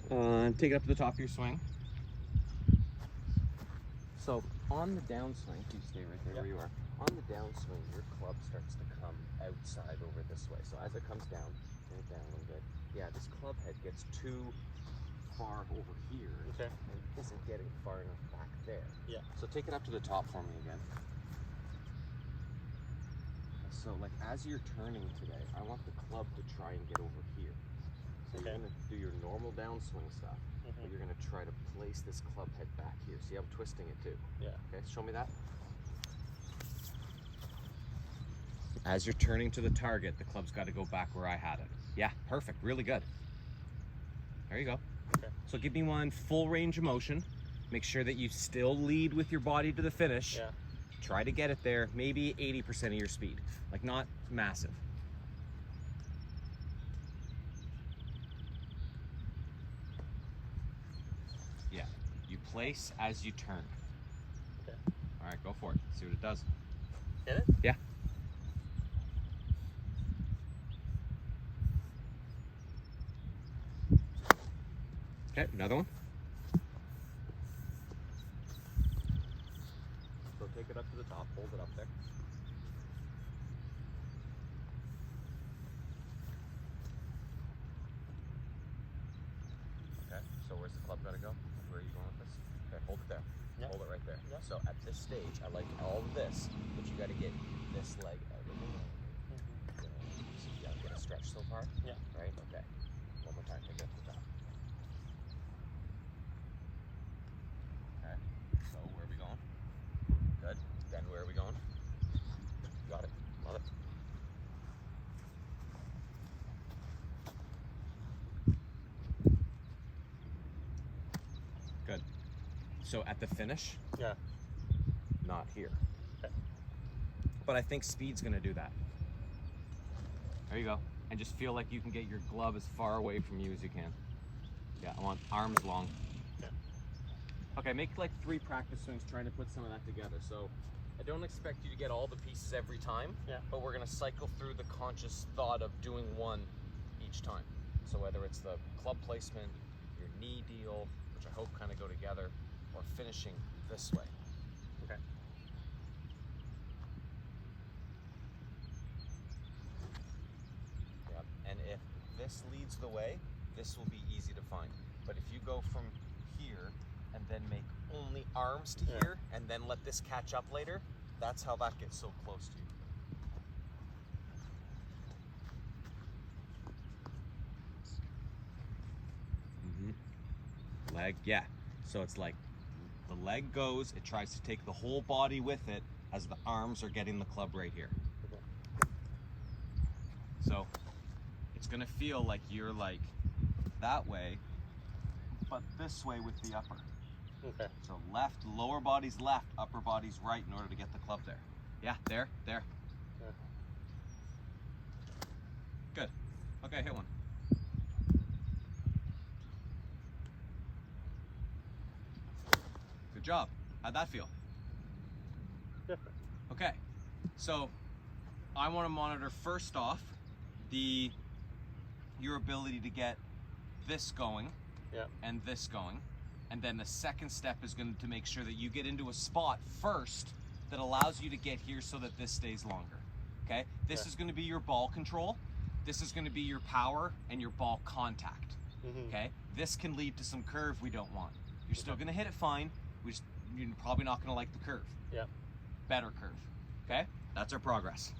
Take it up to the top of your swing. So on the downswing, you stay right there where you are. On the downswing, your club starts to come outside over this way. So as it comes down, bring it down a little bit. Yeah, this club head gets too far over here and isn't getting far enough back there. Yeah. So take it up to the top for me again. So like as you're turning today, I want the club to try and get over here. So you're gonna do your normal downswing stuff, but you're gonna try to place this club head back here. See, I'm twisting it too. Yeah. Okay, show me that. As you're turning to the target, the club's got to go back where I had it. Yeah, perfect, really good. There you go. Okay. So give me one full range of motion. Make sure that you still lead with your body to the finish. Yeah. Try to get it there, maybe 80% of your speed, like not massive. Yeah, you place as you turn. Okay. All right, go for it. See what it does. Hit it? Yeah. Okay, another one. So take it up to the top, hold it up there. Okay, so where's the club gotta go? Where are you going with this? Okay, hold it there. Yep. Hold it right there. Yep. So at this stage, I like all of this, but you gotta get this leg out of the way. So you gotta get a stretch so far? Yeah. Right? Okay. One more time, take it up to the top. Okay, so where are we going? Good. Then where are we going? Got it. Love it. Good. So at the finish, Yeah. not here. Okay. But I think speed's gonna do that. There you go. And just feel like you can get your glove as far away from you as you can. Yeah, I want arms long. Yeah. Okay, make like 3 practice swings trying to put some of that together. So I don't expect you to get all the pieces every time, Yeah. but we're gonna cycle through the conscious thought of doing one each time. So whether it's the club placement, your knee deal, which I hope kind of go together, or finishing this way. Okay. Yep. And if this leads the way, this will be easy to find. But if you go from here and then make only arms to here and then let this catch up later, that's how that gets so close to you. Leg, yeah. So it's like the leg goes, it tries to take the whole body with it as the arms are getting the club right here. Okay. So it's gonna feel like you're like that way, but this way with the upper. Okay. So left, lower body's left, upper body's right in order to get the club there. Yeah, there. Yeah. Good. Okay, hit one. Good job. How'd that feel? Different. Okay, so I want to monitor first off your ability to get this going Yeah. and this going, and then the second step is going to make sure that you get into a spot first that allows you to get here so that this stays longer. Okay, this Yeah. is going to be your ball control, this is going to be your power and your ball contact. Okay, this can lead to some curve we don't want. You're still going to hit it fine, you're probably not going to like the curve. Yeah. Better curve. Okay, that's our progress.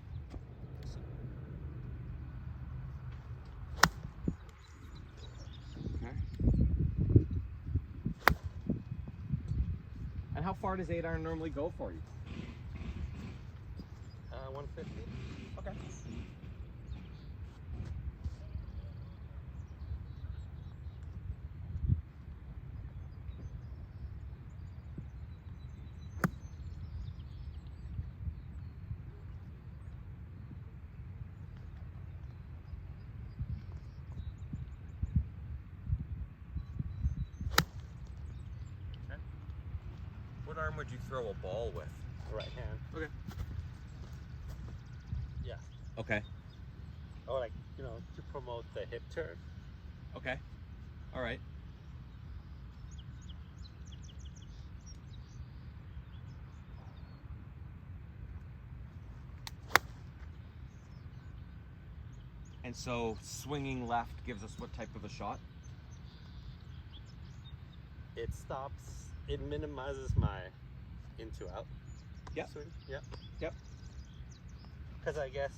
Okay. And how far does 8-iron normally go for you? 150. Okay. What arm would you throw a ball with? Right hand. Okay. Yeah. Okay. Or like, to promote the hip turn. Okay. All right. And so swinging left gives us what type of a shot? It stops. It minimizes my into out. Yep. Swing. Yep. Yep. Because I guess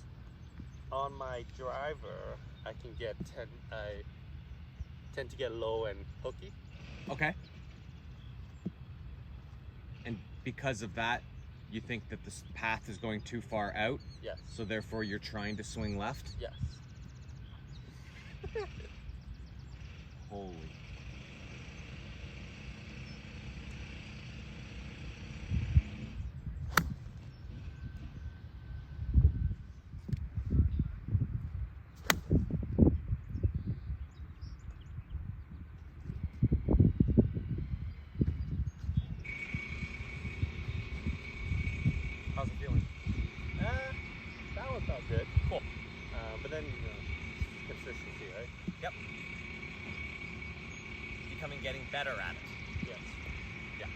on my driver, I tend to get low and hooky. Okay. And because of that, you think that this path is going too far out, Yes. so therefore you're trying to swing left? Yes. Holy. How's it feeling? That one felt good. Cool. But then, consistency, right? Yep. Becoming getting better at it. Yes. Yeah.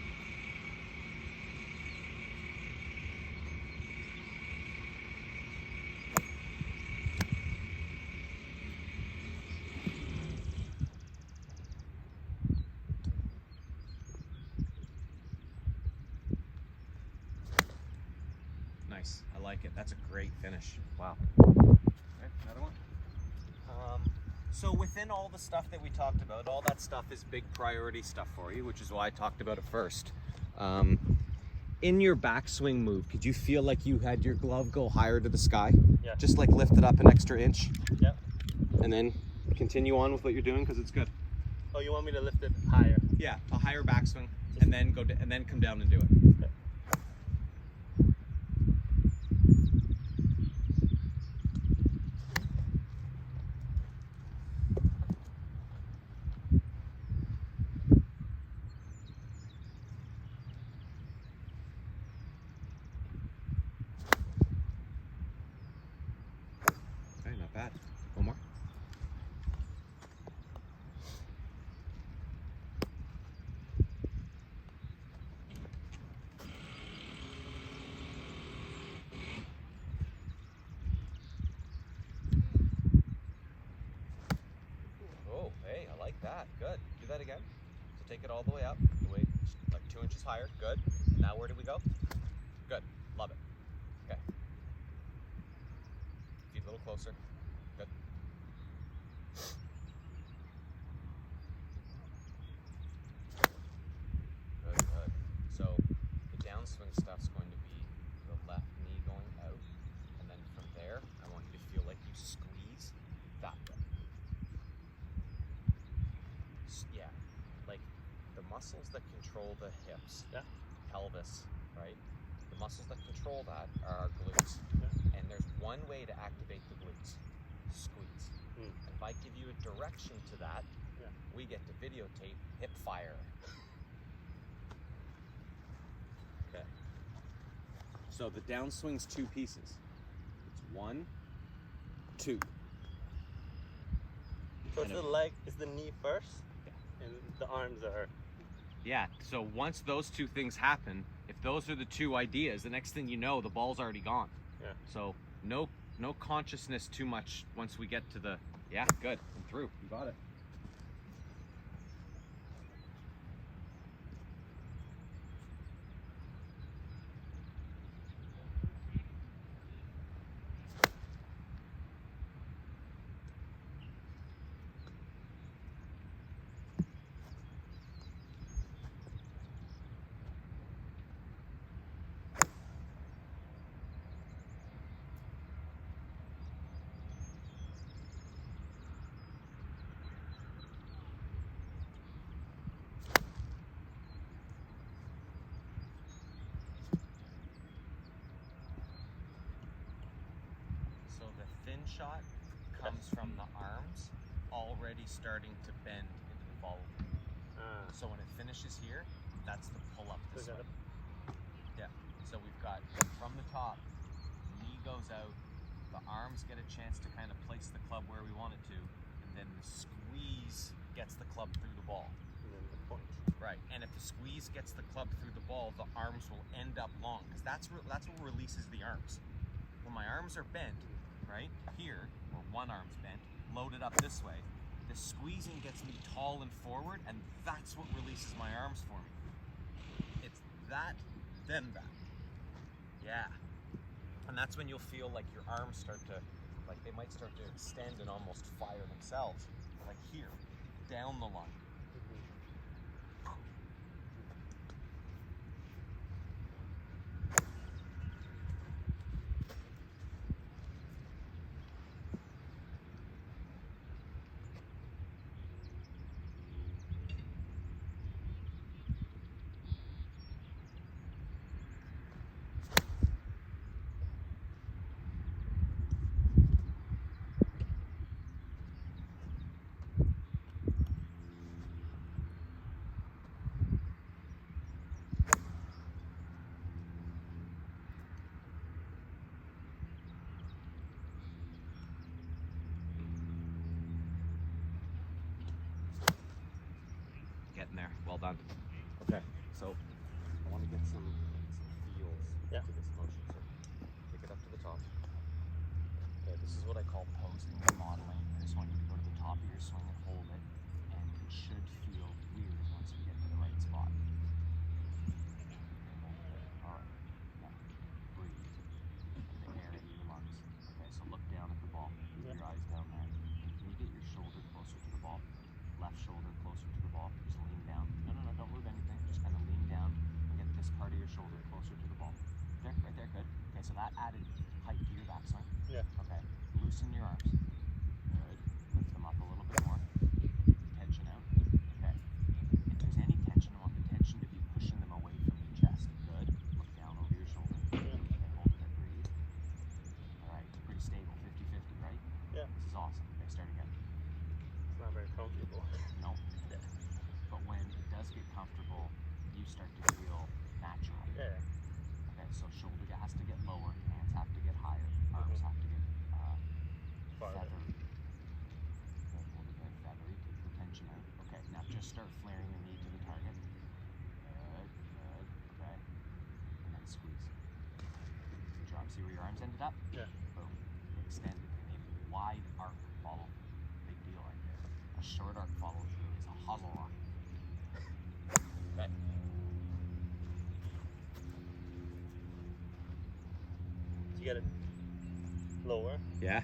Nice. I like it. That's a great finish. Wow. Okay, another one. So within all the stuff that we talked about, all that stuff is big priority stuff for you, which is why I talked about it first. In your backswing move, could you feel like you had your glove go higher to the sky? Yeah. Just like lift it up an extra inch? Yep. And then continue on with what you're doing because it's good. Oh, you want me to lift it higher? Yeah, a higher backswing, and then and then come down and do it. Okay. Okay, not bad. One more. Oh, hey, I like that. Good. Do that again. So take it all the way up, like 2 inches higher. Good. Now where do we go? Good. Love it. Okay. Feet a little closer. Good. Good, good. So the downswing stuff's going to be the left knee going out, and then from there, I want you to feel like you squeeze that way. Yeah, like the muscles that control the hips, Yeah. pelvis, right? The muscles that control that are our glutes. Yeah. And there's one way to activate the glutes: squeeze. Mm. And if I give you a direction to that, Yeah. we get to videotape hip fire. Okay. So the downswing's 2 pieces. It's 1, 2. So And it's the leg, is the knee first, Yeah. and the arms are. Yeah, so once those 2 things happen, if those are the 2 ideas, the next thing you know, the ball's already gone. Yeah. So no consciousness too much once we get to the, yeah, good, I'm through, you got it. So the thin shot comes from the arms already starting to bend into the follow. So when it finishes here, that's the pull up this way. Yeah. So we've got from the top, knee goes out, the arms get a chance to kind of place the club where we want it to, and then the squeeze gets the club through the ball. And then the point. Right. And if the squeeze gets the club through the ball, the arms will end up long because that's what releases the arms. When my arms are bent, right here, or one arm's bent, loaded up this way, the squeezing gets me tall and forward, and that's what releases my arms for me. It's that, then that. Yeah. And that's when you'll feel like your arms start to, like they might start to extend and almost fire themselves. Like here, down the line. Getting there. Well done. Okay, so I want to get some feels to this motion. So pick it up to the top. Okay, this is what I call posing and modeling. I just want you to go to the top of your swing and hold it, and it should feel weird once we get to the right spot. All right, now breathe. Get the air into your lungs. Okay, so look down at the ball. Keep your eyes down there. Can you get your shoulder closer to the ball? Left shoulder closer to the ball. Just lean down. No, don't move anything. Just kind of lean down and get this part of your shoulder closer to the ball. There, right there, good. Okay, so that added height to your backswing. Yeah. Okay, loosen your arms. Good. Lift them up a little bit more. Tension out. Okay. If there's any tension, I want the tension to be pushing them away from your chest. Good. Look down over your shoulder. Okay, hold it there, breathe. All right, it's pretty stable, 50-50, right? Yeah. This is awesome. Okay, start again. It's not very comfortable. No. But when it does get comfortable, you start to feel natural. Yeah. Okay, so shoulder has to get lower, hands have to get higher, arms have to get Farther. feathery. Good, hold it there, feathery, take the tension out. Okay, now just start flaring your knee to the target. Good, okay. And then squeeze. Good job. See where your arms ended up? Yeah. Boom. Extended. You need a wide arc follow. Big deal right there. A short arc follow through is a hosel rock. Okay. You get it lower. Yeah.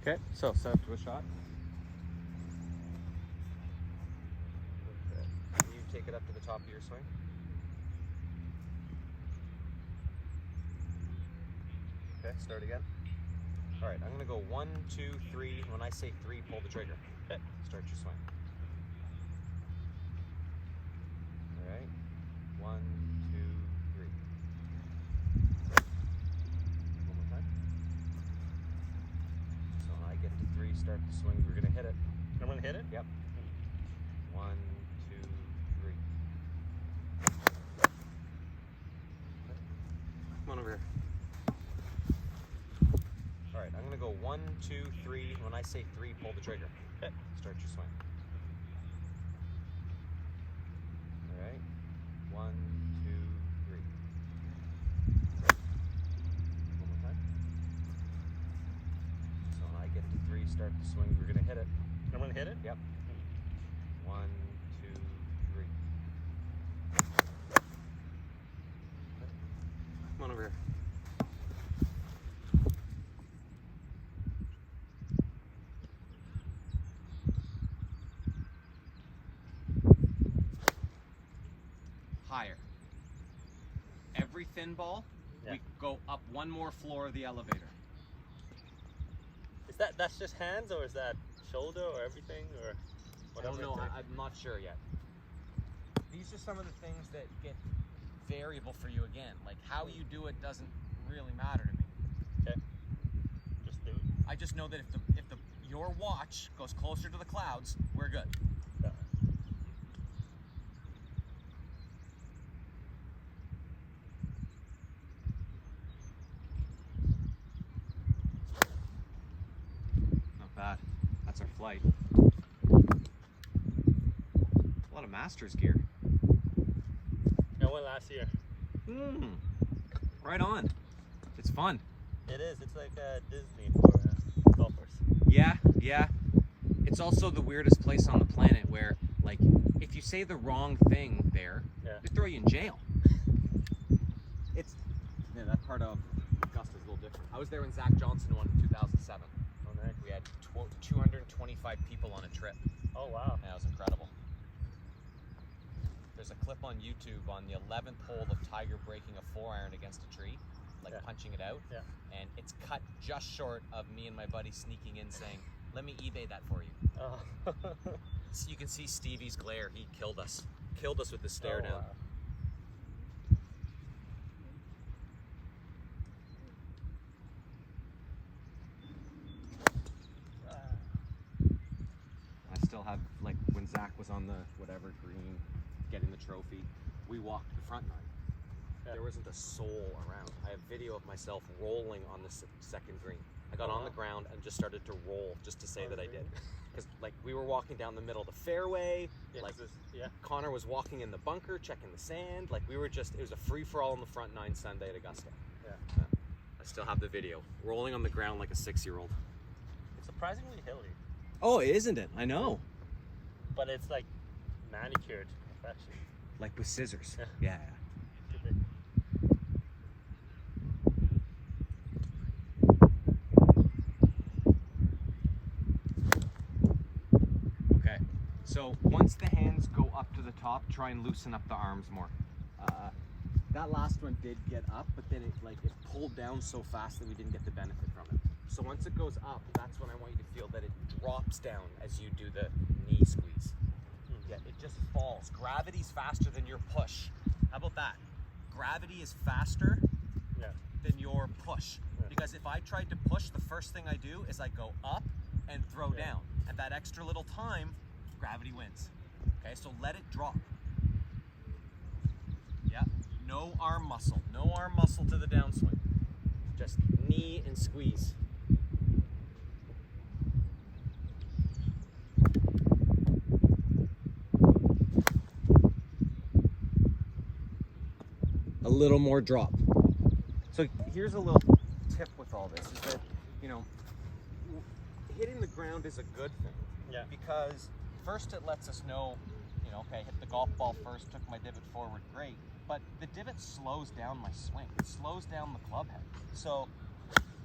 Okay, so set up to a shot. Okay. You take it up to the top of your swing. Okay, start again. All right, I'm gonna go 1, 2, 3. When I say 3, pull the trigger. Okay, start your swing. All right, 1, 2, 3. One more time. So when I get to 3, start the swing. We're gonna hit it. I'm gonna hit it? Yep. 1, 2, 3. Come on over here. All right, I'm gonna go 1, 2, 3. When I say 3, pull the trigger. Okay, start your swing. All right, 1, 2, 3. One more time. So when I get to 3, start the swing. We're gonna hit it. I'm gonna hit it? Yep. 1, 2, 3. Come on over here. Higher. Every thin ball, we go up one more floor of the elevator. Is that's just hands, or is that shoulder, or everything, or I whatever? don't know. it takes? I'm not sure yet. These are some of the things that get variable for you again. Like how you do it doesn't really matter to me. Okay. Just do it. I just know that if your watch goes closer to the clouds, we're good. Yeah. Not bad. That's our flight. flight. A lot of Masters gear. I went last year. Right on. It's fun. It is. It's like Disney for golfers. Yeah, yeah. It's also the weirdest place on the planet where, like, if you say the wrong thing there, they throw you in jail. That part of Augusta's a little different. I was there when Zach Johnson won in 2007. Oh, nice. We had 225 people on a trip. Oh, wow. Yeah, it was incredible. There's a clip on YouTube on the 11th hole of Tiger breaking a 4-iron against a tree, like punching it out. Yeah. And it's cut just short of me and my buddy sneaking in saying, "Let me eBay that for you." Oh. So you can see Stevie's glare. He killed us. Killed us with the stare down. Wow. I still have, like, when Zach was on the whatever green, getting the trophy, we walked the front nine. There wasn't a soul around. I have video of myself rolling on the second green. I got on the ground and just started to roll just to say that I did. Because, like, we were walking down the middle of the fairway. Connor was walking in the bunker, checking the sand. Like, we were just, it was a free-for-all on the front nine Sunday at Augusta. I still have the video. Rolling on the ground like a 6-year-old. It's surprisingly hilly, Oh, isn't it? I know. but it's like manicured to perfection. Like with scissors. Yeah. Okay. So once the hands go up to the top, try and loosen up the arms more. That last one did get up, but then it pulled down so fast that we didn't get the benefit from it. So once it goes up, that's when I want you to feel that it drops down as you do the knee squeeze. Yeah, it just falls. Gravity's faster than your push. How about that? Gravity is faster than your push. Because if I tried to push, the first thing I do is I go up and throw down. And that extra little time, gravity wins. Okay, so let it drop. Yeah, no arm muscle. No arm muscle to the downswing. Just knee and squeeze. A little more drop. So here's a little tip with all this is that, you know, hitting the ground is a good thing. Yeah. Because first it lets us know, you know, okay, hit the golf ball first, took my divot forward, great. But the divot slows down my swing. It slows down the club head. So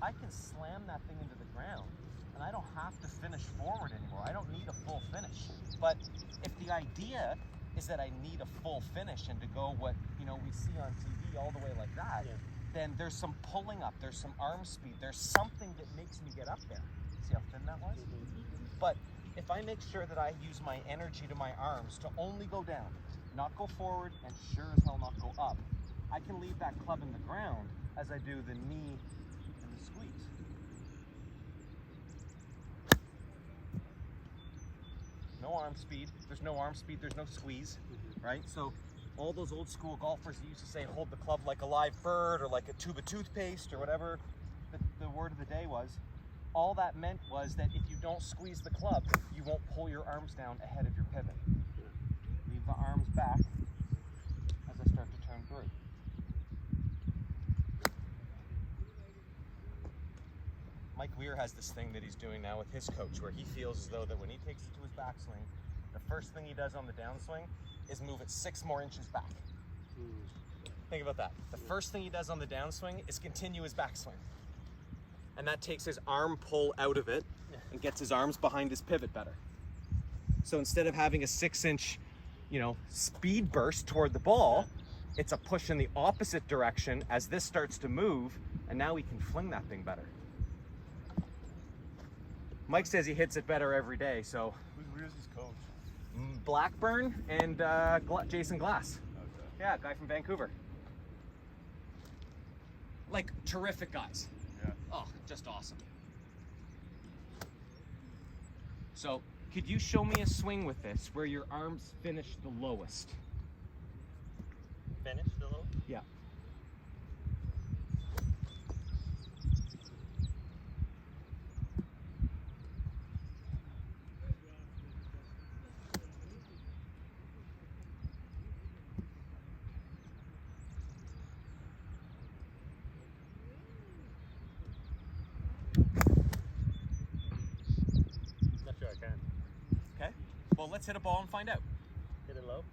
I can slam that thing into the ground and I don't have to finish forward anymore. I don't need a full finish. But if the idea is that I need a full finish and to go what, you know, we see on TV all the way like that, then there's some pulling up, there's some arm speed, there's something that makes me get up there. See how thin that was? But if I make sure that I use my energy to my arms to only go down, not go forward, and sure as hell not go up, I can leave that club in the ground as I do the knee and the squeeze. No arm speed. There's no arm speed, there's no squeeze, right? So all those old school golfers that used to say hold the club like a live bird or like a tube of toothpaste or whatever the word of the day was, all that meant was that if you don't squeeze the club, you won't pull your arms down ahead of your pivot. Leave the arms back as I start to turn through. Mike Weir has this thing that he's doing now with his coach where he feels as though that when he takes it to his backswing, the first thing he does on the downswing is move it 6 more inches back. Think about that. The first thing he does on the downswing is continue his backswing. And that takes his arm pull out of it and gets his arms behind his pivot better. So instead of having a 6-inch, you know, speed burst toward the ball, it's a push in the opposite direction as this starts to move, and now he can fling that thing better. Mike says he hits it better every day, so. Where's his coach? Blackburn and Jason Glass. Okay. Yeah, guy from Vancouver. Like, terrific guys. Yeah. Oh, just awesome. So, could you show me a swing with this where your arms finish the lowest? Finish the little? Yeah. Not sure I can. Okay. Well, let's hit a ball and find out. Hit it low.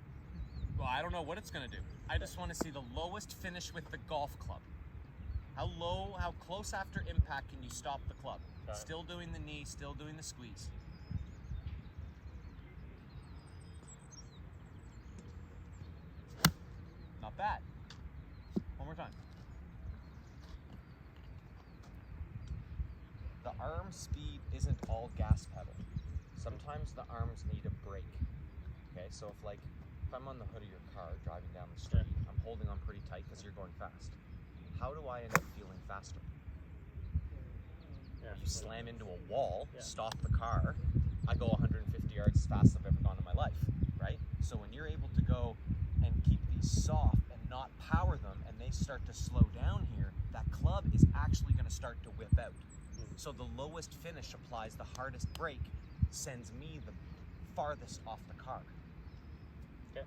Well, I don't know what it's gonna do. I just want to see the lowest finish with the golf club. How low, how close after impact can you stop the club? Got it. Still doing the knee, still doing the squeeze. Not bad. One more time. The arm speed isn't all gas pedal. Sometimes the arms need a brake. Okay, so if I'm on the hood of your car driving down the street, I'm holding on pretty tight because you're going fast. How do I end up feeling faster? Yeah. You slam into a wall, Yeah. stop the car, I go 150 yards as fast as I've ever gone in my life, right? So when you're able to go and keep these soft and not power them and they start to slow down here, that club is actually going to start to whip out. So the lowest finish applies the hardest brake, sends me the farthest off the car. Okay.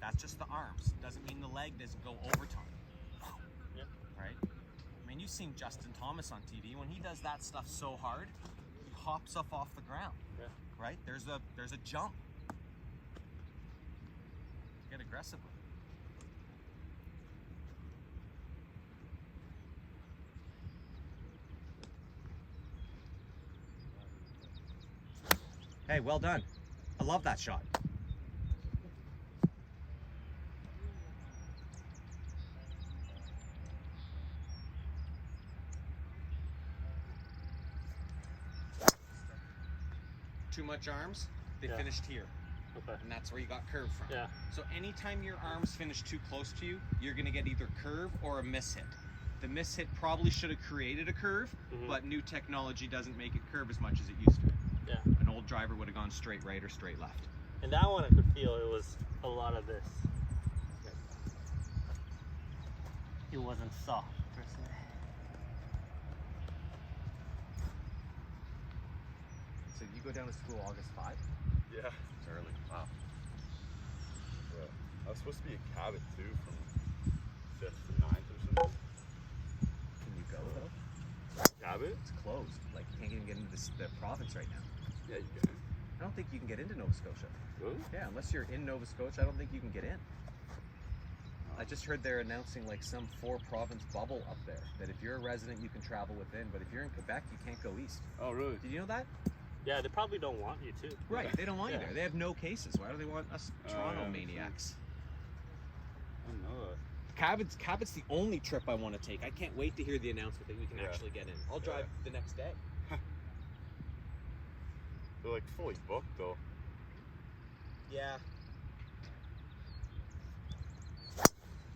That's just the arms. Doesn't mean the leg doesn't go overtime. Yeah. Right? I mean, you've seen Justin Thomas on TV. When he does that stuff so hard, he hops up off the ground. Yeah. Right? There's a jump. Get aggressive with it. Hey, well done. I love that shot. Too much arms, they Yeah. finished here. Okay. And that's where you got curve from. Yeah. So anytime your arms finish too close to you, you're gonna get either curve or a miss hit. The miss hit probably should have created a curve, Mhm. but new technology doesn't make it curve as much as it used to. Yeah. An old driver would have gone straight right or straight left. And that one I could feel it was a lot of this. It wasn't soft per se. So you go down to school August 5? Yeah. It's early. Wow. Yeah. I was supposed to be a Cabot too from 5th to 9th or something. Can you go though? Cabot? It's closed. Like you can't even get into the province right now. Yeah, you can. I don't think you can get into Nova Scotia. Really? Yeah, unless you're in Nova Scotia, I don't think you can get in. I just heard they're announcing like some 4-province bubble up there. That if you're a resident, you can travel within, but if you're in Quebec, you can't go east. Oh, really? Did you know that? Yeah, they probably don't want you to. Right, they don't want you Yeah. there. They have no cases. Why do they want us Toronto yeah, maniacs? I didn't know that. Cabot's the only trip I want to take. I can't wait to hear the announcement that we can Yeah. actually get in. I'll drive the next day. They're like fully booked though. Yeah.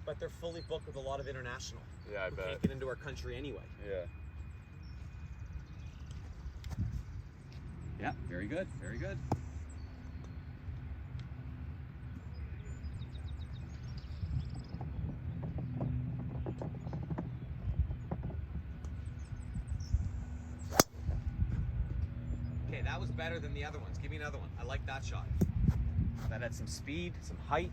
But they're fully booked with a lot of international. Yeah, I who bet. can't get into our country anyway. Yeah. Yeah, very good, very good. Okay, that was better than the other ones. Give me another one. I like that shot. That had some speed, some height.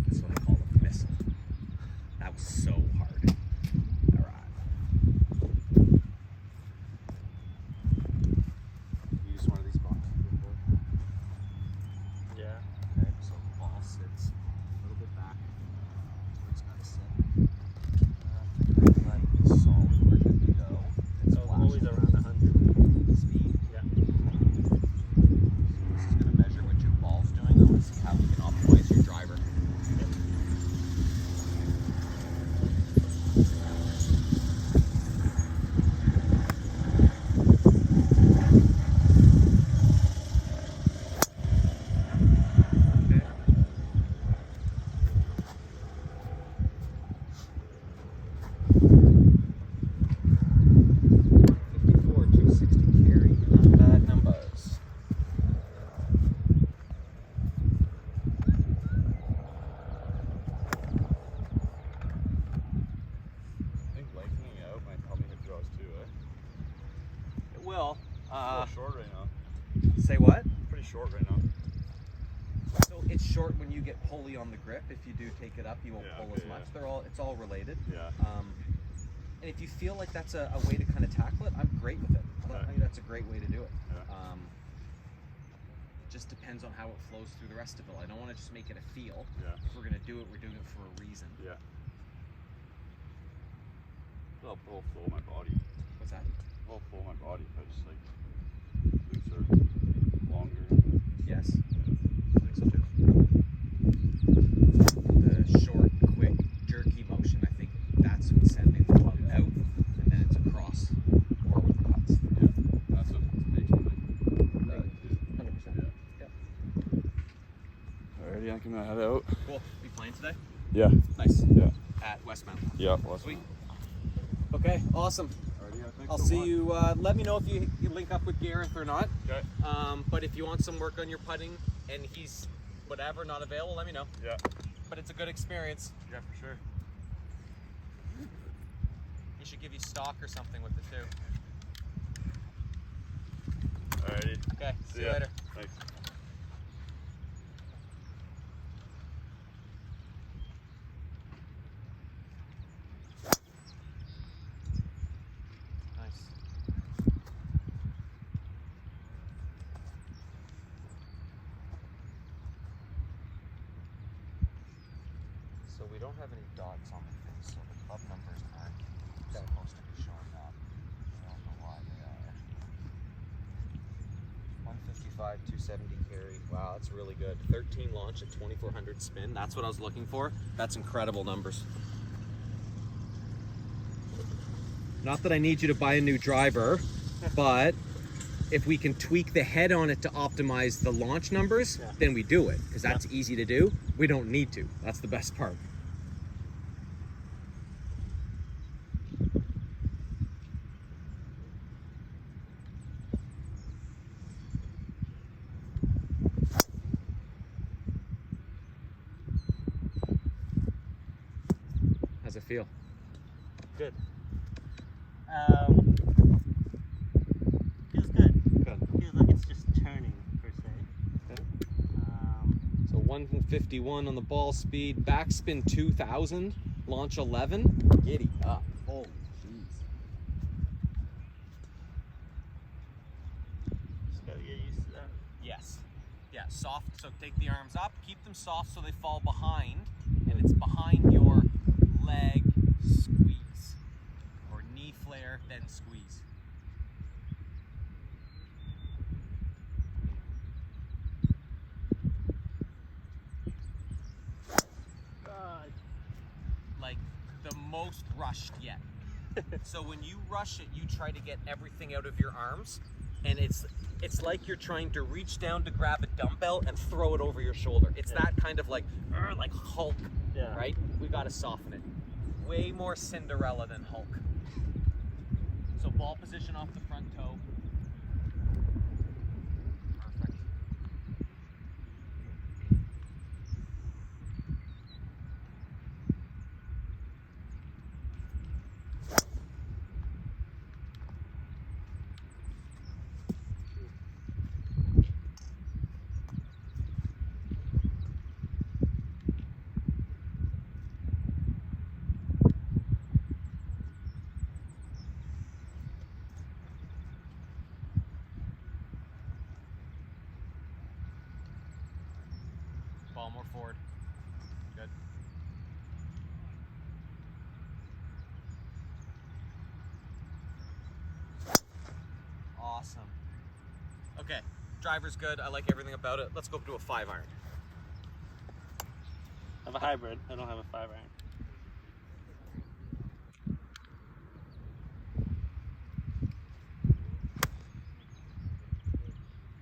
That's what I call a missile. That was so hard. All right. It's short right now. Say what? Pretty short right now. So it's short when you get pulley on the grip. If you do take it up, you won't Yeah, pull okay, as much. yeah. It's all related. Yeah. And if you feel like that's a way to kind of tackle it, I'm great with it. I think that's a great way to do it. Yeah. It just depends on how it flows through the rest of it. I don't want to just make it a feel. Yeah. If we're gonna do it, we're doing it for a reason. Yeah. It'll flow my body. What's that? It'll flow my body if I just like looser, longer. Yes. I think so too. The short, quick, jerky motion, I think that's what's sending the club out, and then it's across or with the cuts. Yeah. That's what makes me like 100%. Yeah. Alrighty, I'm gonna head out. Cool. You playing today? Yeah. Nice. Yeah. At Westmount. Yeah. Well, Sweet. Okay, awesome. Alrighty, yeah, thanks I'll so see much. you. Let me know if you link up with Gareth or not. Okay. But if you want some work on your putting and he's whatever not available, let me know. Yeah. But it's a good experience. Yeah, for sure. He should give you stock or something with it too. Alrighty. Okay. See you ya. later. Thanks. Nice. So we don't have any dots on the thing, so the club numbers aren't supposed to be showing up. I don't know why they are. 155, 270 carry. Wow, that's really good. 13 launch at 2400 spin. That's what I was looking for. That's incredible numbers. Not that I need you to buy a new driver, but if we can tweak the head on it to optimize the launch numbers, then we do it, because that's easy to do. We don't need to. That's the best part. How's it feel? Good. Feels good. Good. Feels like it's just turning per se. Okay. Um, So 151 on the ball speed, backspin 2000, launch 11. Giddy up. Holy jeez. just gotta get used to that. Yes. Yeah, soft. So take the arms up, keep them soft so they fall behind, and it's behind your leg squeeze. Or knee flare, then squeeze. God. Like the most rushed yet. So when you rush it, you try to get everything out of your arms, and it's like you're trying to reach down to grab a dumbbell and throw it over your shoulder. It's that kind of like Hulk, Yeah. right? We got to soften it. Way more Cinderella than Hulk. So ball position off the front toe. Perfect. Ball more forward. Good. Awesome. Okay, driver's good. I like everything about it. Let's go up to a 5-iron. I have a hybrid. I don't have a 5-iron.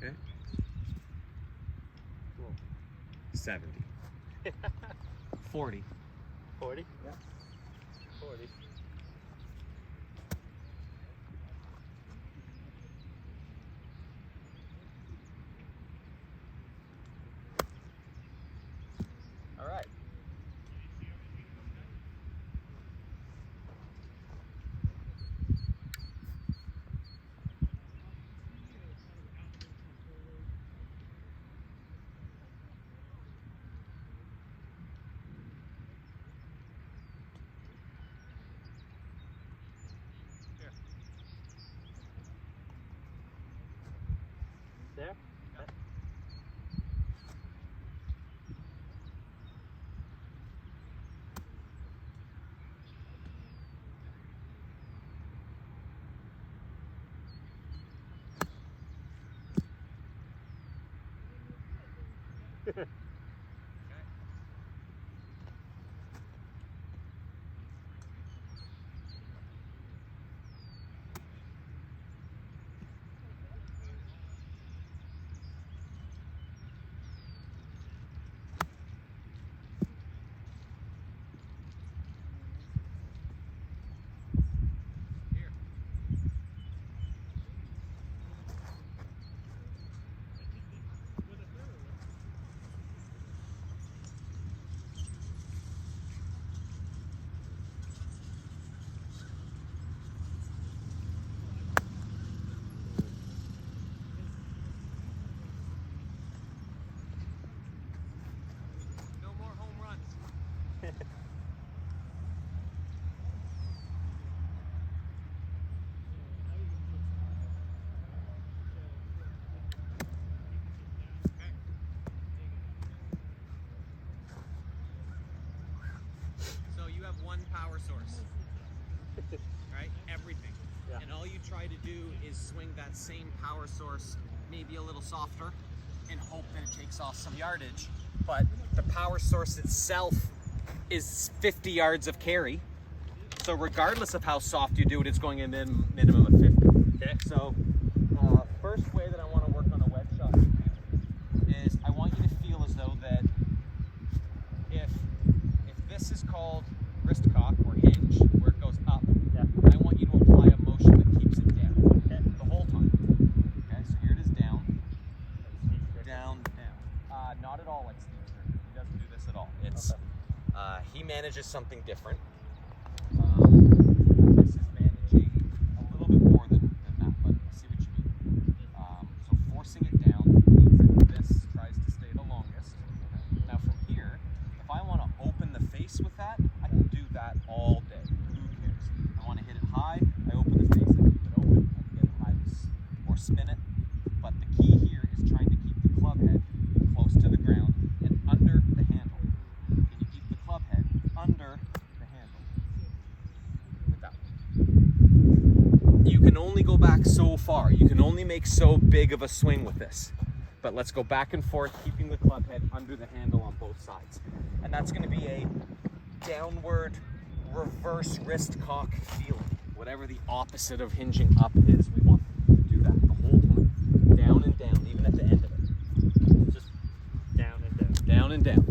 Okay. 70. 40. 40? Yeah. 40. All right. There? No more home runs. So you have one power source, right? Everything. Yeah. And all you try to do is swing that same power source maybe a little softer and hope that it takes off some yardage. But the power source itself is 50 yards of carry. So regardless of how soft you do it, it's going in minimum of 50. Okay. So first way that I want to work on a wedge shot is I want you to feel as though that if this is called wrist cock or hinge, where it goes up, Yeah. I want you to apply a motion that keeps it down Okay. the whole time. Okay, so here it is down, down, down. Not at all like Steve Stricker. He doesn't do this at all. It's he manages something different. This is managing a little bit more than that, but I see what you mean. So forcing it down means that this tries to stay the longest. Now from here, if I want to open the face with that, I can do that all day. Who cares? I want to hit it high, I open the face, I keep it open, I can get it high or spin it. But the key here is trying to keep the club head close to the ground and under the handle. Can you keep the club head under the handle? With that one. You can only go back so far. You can only make so big of a swing with this. But let's go back and forth, keeping the club head under the handle on both sides. And that's going to be a downward reverse wrist cock feeling. Whatever the opposite of hinging up is, we want to do that the whole time. Down and down, even at the end of it. Just down and down. Down and down.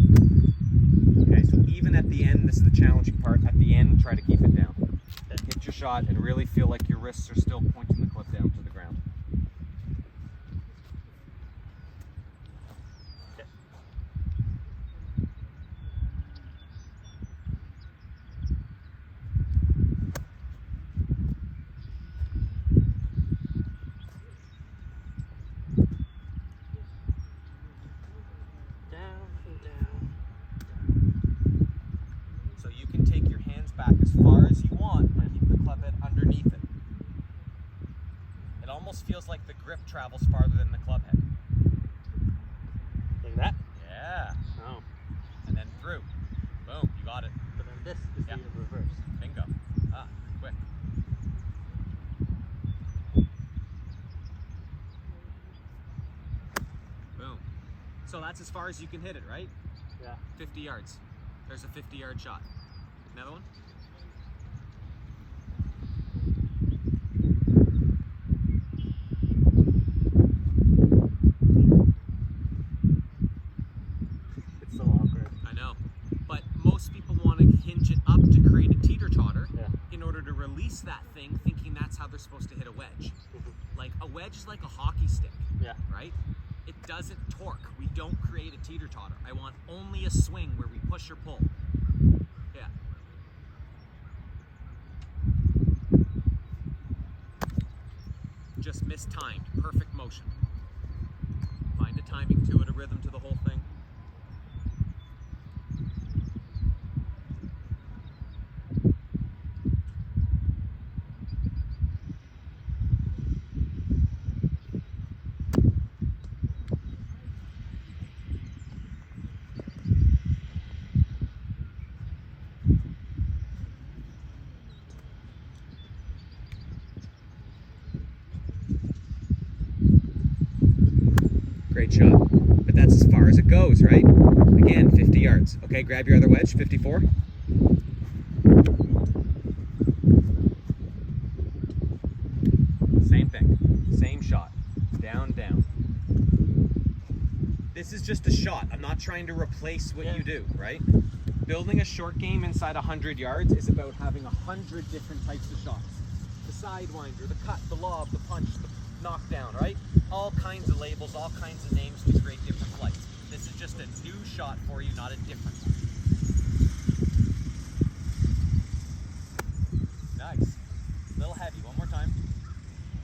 Okay, so even at the end, this is the challenging part. At the end, try to keep it down. Hit your shot and really feel like your wrists are still pointing the club down to the ground. Down and down. So you can take your hands back as far as you want and keep the club head underneath it. It almost feels like the grip travels farther than the club head. Like that? Yeah. Oh. And then through. Boom, you got it. But then this is Yeah. the reverse. Bingo. Ah, quick. Boom. So that's as far as you can hit it, right? Yeah. 50 yards. There's a 50-yard shot. Another one? It's so awkward. I know. But most people want to hinge it up to create a teeter-totter Yeah. in order to release that thing, thinking that's how they're supposed to hit a wedge. Like a wedge is like a hockey stick, Yeah. right? It doesn't torque. We don't create a teeter-totter. I want only a swing where we push or pull. Yeah. Just mistimed. Perfect motion. Find a timing to it, a rhythm to the whole thing. great shot. But that's as far as it goes, right? Again, 50 yards. Okay, grab your other wedge, 54. Same thing, same shot, down, down. This is just a shot. I'm not trying to replace what you do, right? Building a short game inside 100 yards is about having 100 different types of shots. The sidewinder, the cut, the lob, the punch, the knockdown, right? All kinds of labels, all kinds of names to create different flights. This is just a new shot for you, not a different one. Nice. A little heavy, one more time.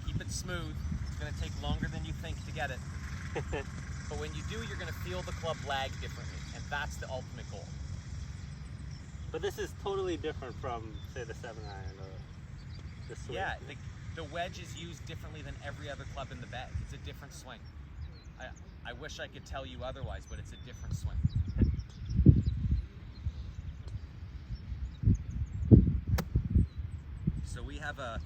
Keep it smooth. It's gonna take longer than you think to get it. But when you do, you're gonna feel the club lag differently, and that's the ultimate goal. But this is totally different from, say, the 7-iron or the swing. Yeah, the wedge is used differently than every other club in the bag. It's a different swing. I wish I could tell you otherwise, but it's a different swing. So we have a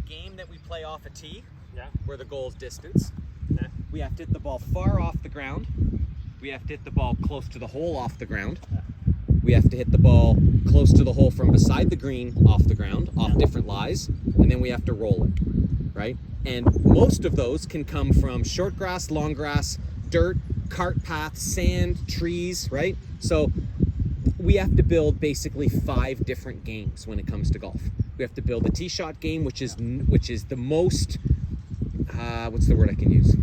game that we play off a tee, Yeah. where the goal is distance. Okay. We have to hit the ball far off the ground. We have to hit the ball close to the hole off the ground. Yeah. We have to hit the ball close to the hole from beside the green off the ground, off different lies, and then we have to roll it, right? And most of those can come from short grass, long grass, dirt, cart paths, sand, trees, right? So we have to build basically 5 different games when it comes to golf. We have to build a tee shot game, which is the most, what's the word I can use?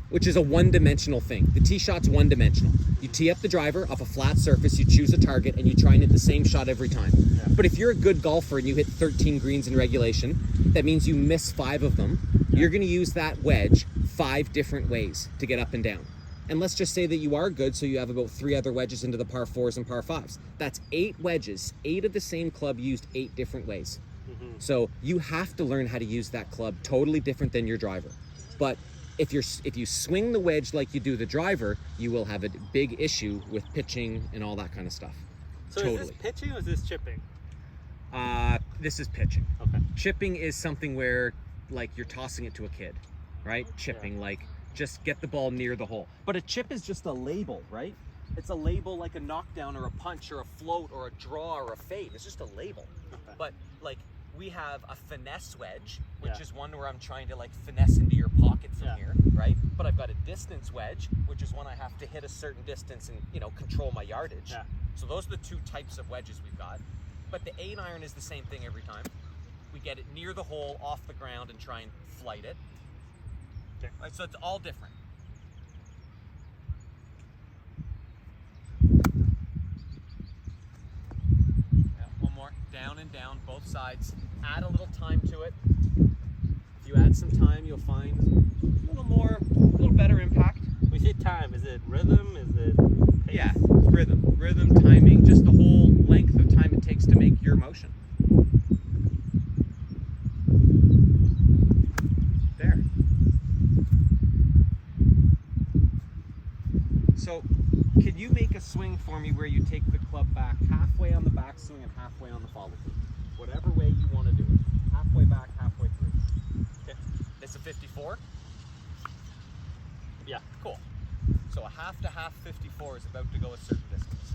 Which is a one-dimensional thing. The tee shot's one-dimensional. You tee up the driver off a flat surface, you choose a target, and you try and hit the same shot every time. Yeah. But if you're a good golfer and you hit 13 greens in regulation, that means you miss 5 of them. You're gonna use that wedge 5 different ways to get up and down. And let's just say that you are good, so you have about 3 other wedges into the par 4s and par 5s. That's 8 wedges, 8 of the same club used 8 different ways. Mm-hmm. So you have to learn how to use that club totally different than your driver. But if you swing the wedge like you do the driver, you will have a big issue with pitching and all that kind of stuff. So Totally. is this pitching or is this chipping? This is pitching. Okay. Chipping is something where, like, you're tossing it to a kid, right? Chipping, like, just get the ball near the hole. But a chip is just a label, right? It's a label like a knockdown or a punch or a float or a draw or a fade. It's just a label. Okay. But, like, we have a finesse wedge, which Yeah. is one where I'm trying to, like, finesse into your pocket from Yeah. here, right? But I've got a distance wedge, which is when I have to hit a certain distance and, you know, control my yardage. Yeah. So those are the 2 types of wedges we've got. But the 8-iron is the same thing every time. We get it near the hole, off the ground, and try and flight it. Okay. Right, so it's all different. Yeah, one more. Down and down, both sides. Add a little time to it. If you add some time, you'll find a little better impact. We say time. Is it rhythm? Is it pace? Yeah, rhythm, timing, just the whole length of time it takes to make your motion. There. So, can you make a swing for me where you take the club back halfway on the backswing and halfway on the follow through? Whatever way you want to do it. Halfway back, halfway through. Okay. It's a 54? Yeah. Cool. So a half to half 54 is about to go a certain distance.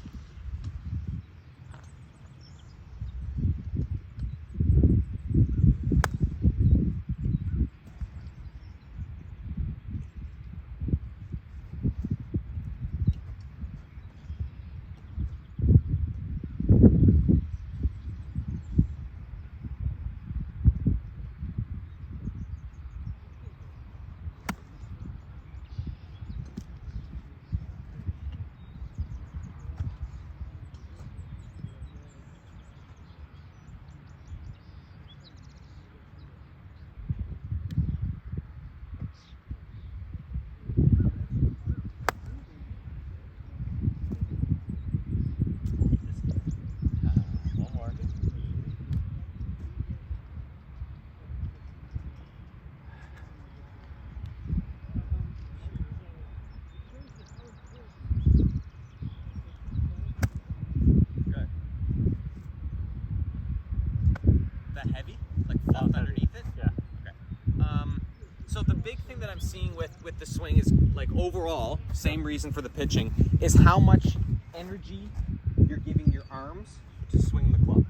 One more. Good. Is that heavy? Like fluff underneath it? Yeah. Okay. So the big thing that I'm seeing with the swing is, like, overall, same reason for the pitching, is how much energy you're giving your arms to swing the club,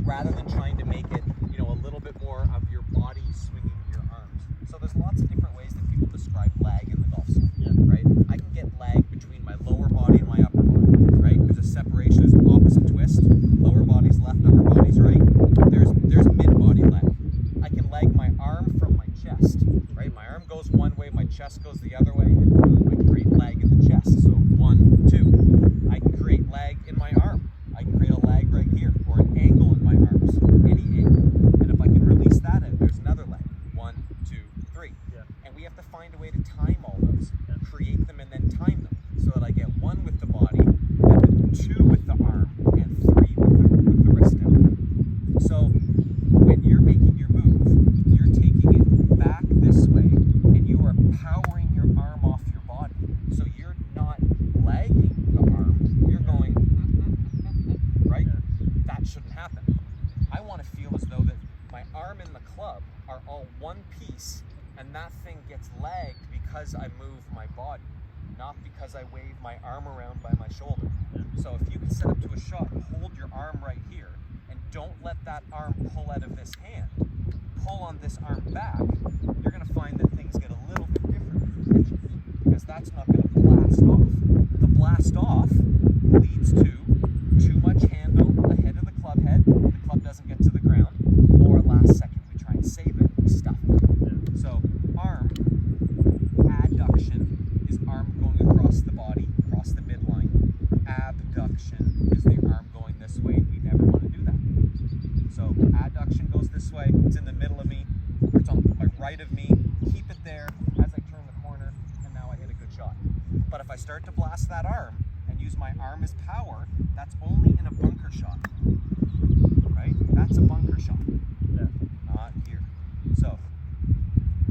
rather than trying to make it, you know, a little bit more of your body swinging your arms. So there's lots of different ways that people describe lag in the golf swing, right? I can get lag between my lower body and my upper body, right? There's a separation, there's an opposite twist. Lower body's left, upper body's right. There's mid-body lag. I can lag my arm from my chest, right? My arm goes one way, my chest goes the other way, and boom, I create lag in the chest. So 1, 2. I can create lag in my arm. I can create a lag right here, or an angle in my arms, any angle. And if I can release that out, there's another lag. 1, 2, 3. Yeah. And we have to find a way to time all those, create them and then time them, so that I get 1 with the body, and then 2 with the arm, and 3 with the wrist down. So when you're making your move, you're taking it back this way, and you are powering your arm off your body. So you're not lagging the arm, you're going, right? That shouldn't happen. I want to feel as though that my arm and the club are all one piece, and that thing gets lagged because I move my body, not because I wave my arm around by my shoulder. So if you can set up to a shot, hold your arm right here, and don't let that arm pull out of this hand. Pull on this arm back, you're going to find that things get a little bit different with your pitches, because that's not going to blast off. The blast off leads to too much handle ahead of the club head, the club doesn't get to the ground, or last second we try and save it, we stuff it. So arm adduction is arm going across the body, across the midline. Abduction is the arm going this way. We never want to do that. So adduction goes this way, it's in the middle of me, or it's on my right of me. Keep it there as I turn the corner, and now I hit a good shot. But if I start to blast that arm and use my arm as power, that's only in a bunker shot, right? That's a bunker shot, not here. So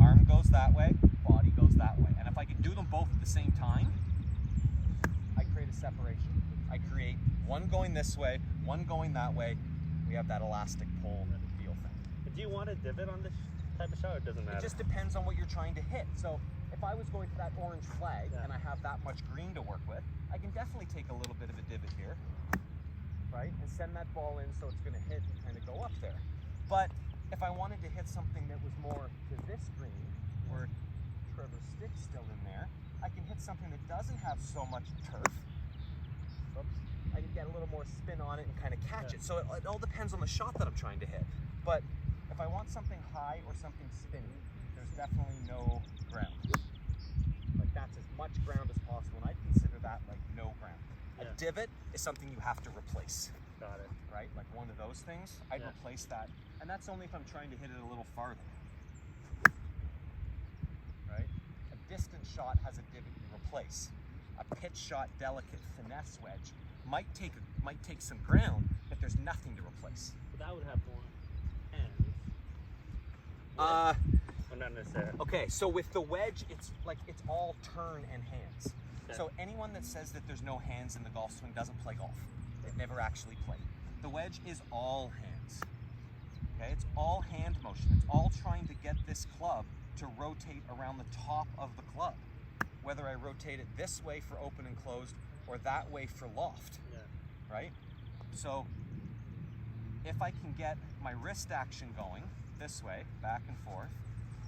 arm goes that way, body goes that way. And if I can do them both at the same time, I create a separation. I create one going this way, one going that way. We have that elastic pull feel thing. Do you want a divot on this type of shot, or it doesn't matter? It just depends on what you're trying to hit. So if I was going to that orange flag and I have that much green to work with, I can definitely take a little bit of a divot here, right? And send that ball in so it's going to hit and kind of go up there. But if I wanted to hit something that was more to this green, where Trevor Stick's still in there, I can hit something that doesn't have so much turf. Oops. I can get a little more spin on it and kind of catch it. So it all depends on the shot that I'm trying to hit. But if I want something high or something spinny, there's definitely no ground. Like, that's as much ground as possible, and I'd consider that like no ground. A divot is something you have to replace. Got it. Right? Like one of those things, I'd replace that. And that's only if I'm trying to hit it a little farther. Right? A distant shot has a divot you replace. A pitch shot, delicate finesse wedge might take some ground, but there's nothing to replace. But that would have more hands. Or not necessarily. Okay, so with the wedge, it's all turn and hands. Okay. So anyone that says that there's no hands in the golf swing doesn't play golf. They've never actually played. The wedge is all hands. Okay, it's all hand motion. It's all trying to get this club to rotate around the top of the club. Whether I rotate it this way for open and closed, or that way for loft. Right? So if I can get my wrist action going this way, back and forth,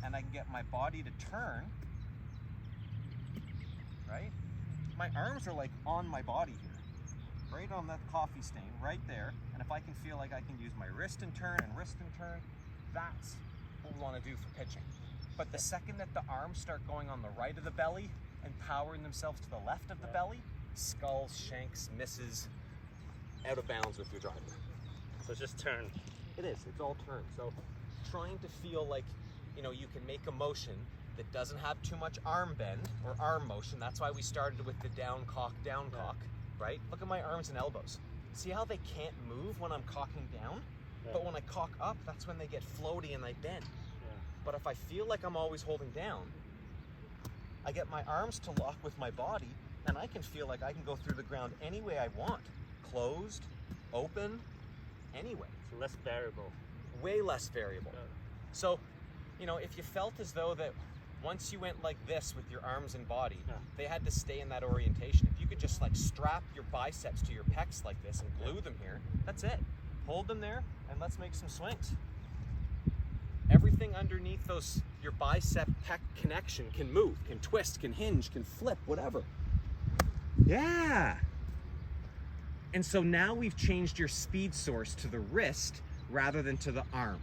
and I can get my body to turn, right? My arms are like on my body here, right on that coffee stain, right there. And if I can feel like I can use my wrist and turn, that's what we want to do for pitching. But the second that the arms start going on the right of the belly and powering themselves to the left of the belly, skulls, shanks, misses, out of bounds with your driver. So it's just turn. It is, it's all turn. So trying to feel like, you know, you can make a motion that doesn't have too much arm bend or arm motion. That's why we started with the down cock, right? Look at my arms and elbows. See how they can't move when I'm cocking down? Yeah. But when I cock up, that's when they get floaty and they bend. But if I feel like I'm always holding down, I get my arms to lock with my body, and I can feel like I can go through the ground any way I want. Closed, open, anyway. So less variable. Way less variable. So, you know, if you felt as though that once you went like this with your arms and body, Yeah. they had to stay in that orientation. If you could just like strap your biceps to your pecs like this and glue them here, that's it. Hold them there and let's make some swings. Everything underneath those, your bicep pec connection can move, can twist, can hinge, can flip, whatever. Yeah. And so now we've changed your speed source to the wrist rather than to the arm.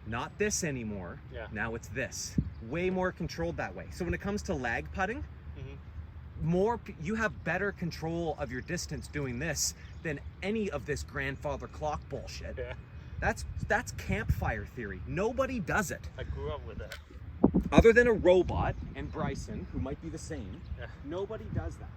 Not this anymore. Yeah. Now it's this. Way more controlled that way. So when it comes to lag putting, Mhm. you have better control of your distance doing this than any of this grandfather clock bullshit. Yeah. That's campfire theory. Nobody does it. I grew up with that. Other than a robot and Bryson, who might be the same, Yeah. nobody does that.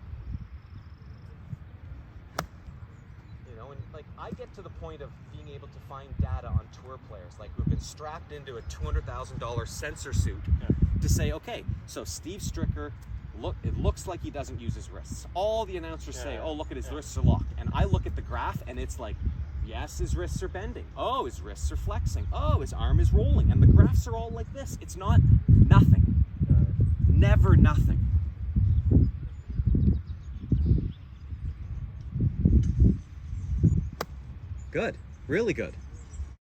You know, and like I get to the point of being able to find data on tour players, like who've been strapped into a $200,000 sensor suit Yeah. to say, okay, so Steve Stricker, it looks like he doesn't use his wrists. All the announcers say, Yeah. oh, look at his Yeah. wrists are locked. And I look at the graph and it's like, yes, his wrists are bending. Oh, his wrists are flexing. Oh, his arm is rolling. And the graphs are all like this. It's not nothing. Never nothing. Good. Really good.